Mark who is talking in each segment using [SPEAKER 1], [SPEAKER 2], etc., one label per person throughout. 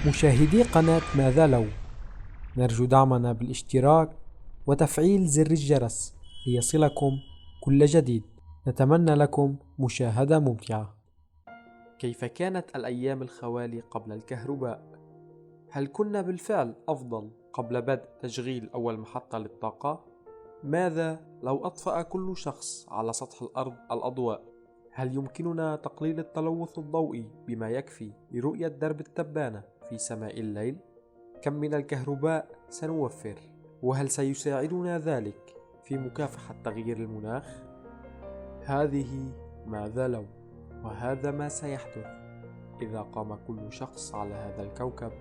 [SPEAKER 1] مشاهدي قناة ماذا لو، نرجو دعمنا بالاشتراك وتفعيل زر الجرس ليصلكم كل جديد. نتمنى لكم مشاهدة ممتعة. كيف كانت الأيام الخوالي قبل الكهرباء؟ هل كنا بالفعل أفضل قبل بدء تشغيل أول محطة للطاقة؟ ماذا لو أطفأ كل شخص على سطح الأرض الأضواء؟ هل يمكننا تقليل التلوث الضوئي بما يكفي لرؤية درب التبانة في سماء الليل؟ كم من الكهرباء سنوفر؟ وهل سيساعدنا ذلك في مكافحة تغيير المناخ؟ هذه ماذا لو، وهذا ما سيحدث إذا قام كل شخص على هذا الكوكب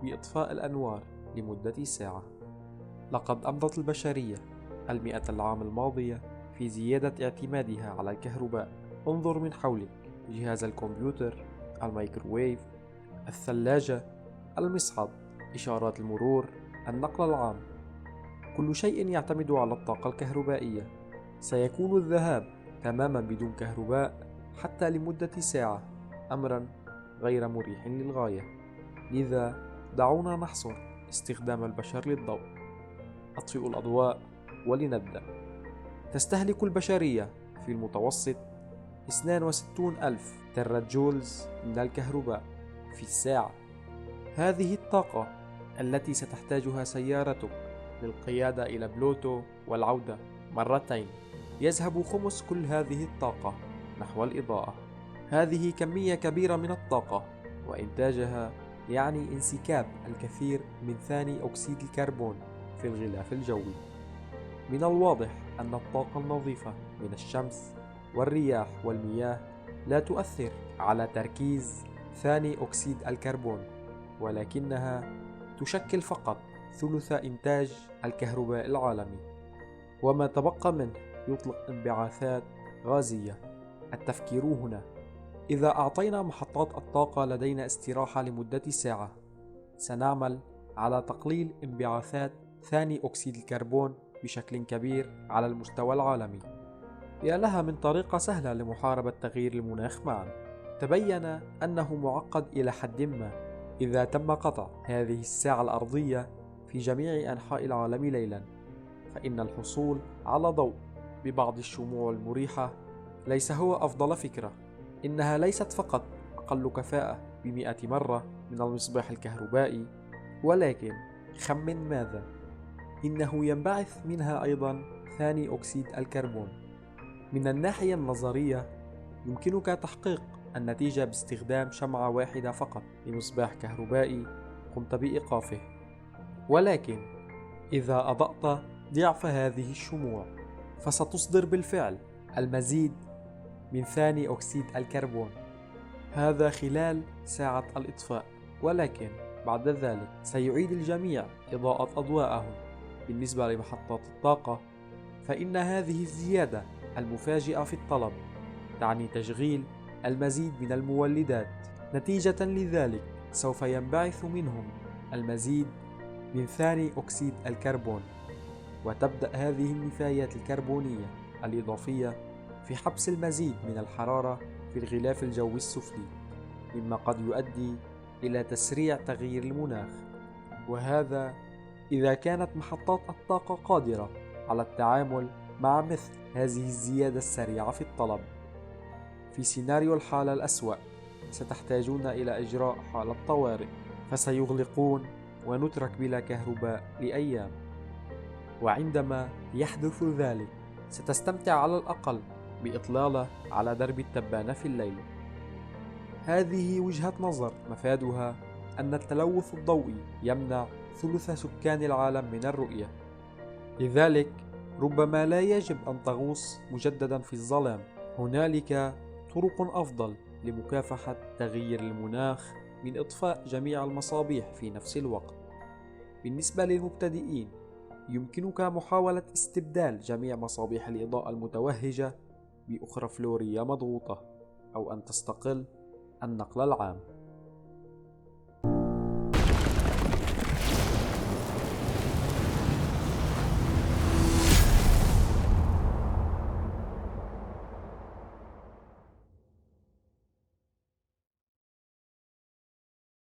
[SPEAKER 1] بإطفاء الأنوار لمدة ساعة. لقد أمضت البشرية 100 العام الماضية في زيادة اعتمادها على الكهرباء. انظر من حولك: جهاز الكمبيوتر، الميكروويف، الثلاجة، المصعد، إشارات المرور، النقل العام، كل شيء يعتمد على الطاقة الكهربائية. سيكون الذهاب تماما بدون كهرباء حتى لمدة ساعة أمرا غير مريح للغاية. لذا دعونا نحصر استخدام البشر للضوء. أطفئوا الأضواء ولنبدأ. تستهلك البشرية في المتوسط 62,000 تيرا جولز من الكهرباء في الساعة. هذه الطاقة التي ستحتاجها سيارتك للقيادة إلى بلوتو والعودة مرتين. يذهب خمس كل هذه الطاقة نحو الإضاءة. هذه كمية كبيرة من الطاقة، وإنتاجها يعني انسكاب الكثير من ثاني أكسيد الكربون في الغلاف الجوي. من الواضح أن الطاقة النظيفة من الشمس والرياح والمياه لا تؤثر على تركيز ثاني أكسيد الكربون، ولكنها تشكل فقط ثلث إنتاج الكهرباء العالمي، وما تبقى منه يطلق انبعاثات غازية. التفكير هنا: إذا أعطينا محطات الطاقة لدينا استراحة لمدة ساعة، سنعمل على تقليل انبعاثات ثاني أكسيد الكربون بشكل كبير على المستوى العالمي. يا لها من طريقة سهلة لمحاربة تغيير المناخ معا. تبين أنه معقد إلى حد ما إذا تم قطع هذه الساعة الأرضية في جميع أنحاء العالم ليلا، فإن الحصول على ضوء ببعض الشموع المريحة ليس هو أفضل فكرة. إنها ليست فقط أقل كفاءة ب100 مرة من المصباح الكهربائي، ولكن خمن ماذا؟ إنه ينبعث منها أيضا ثاني أكسيد الكربون. من الناحية النظرية يمكنك تحقيق النتيجة باستخدام شمعة واحدة فقط لمصباح كهربائي قمت بإيقافه، ولكن إذا أضأت ضعف هذه الشموع فستصدر بالفعل المزيد من ثاني أكسيد الكربون، هذا خلال ساعة الإطفاء. ولكن بعد ذلك سيعيد الجميع إضاءة أضواءهم. بالنسبة لمحطات الطاقة، فإن هذه الزيادة المفاجئة في الطلب تعني تشغيل المزيد من المولدات. نتيجة لذلك سوف ينبعث منهم المزيد من ثاني أكسيد الكربون، وتبدأ هذه النفايات الكربونية الإضافية في حبس المزيد من الحرارة في الغلاف الجوي السفلي، مما قد يؤدي إلى تسريع تغيير المناخ. وهذا إذا كانت محطات الطاقة قادرة على التعامل مع مثل هذه الزيادة السريعة في الطلب. في سيناريو الحالة الأسوأ ستحتاجون إلى إجراء حالة طوارئ، فسيغلقون ونترك بلا كهرباء لأيام. وعندما يحدث ذلك ستستمتع على الأقل بإطلالة على درب التبانة في الليل. هذه وجهة نظر مفادها أن التلوث الضوئي يمنع ثلث سكان العالم من الرؤية. لذلك ربما لا يجب أن تغوص مجددا في الظلام. هنالك طرق أفضل لمكافحة تغيير المناخ من إطفاء جميع المصابيح في نفس الوقت. بالنسبة للمبتدئين، يمكنك محاولة استبدال جميع مصابيح الإضاءة المتوهجة بأخرى فلورية مضغوطة، أو أن تستقل النقل العام.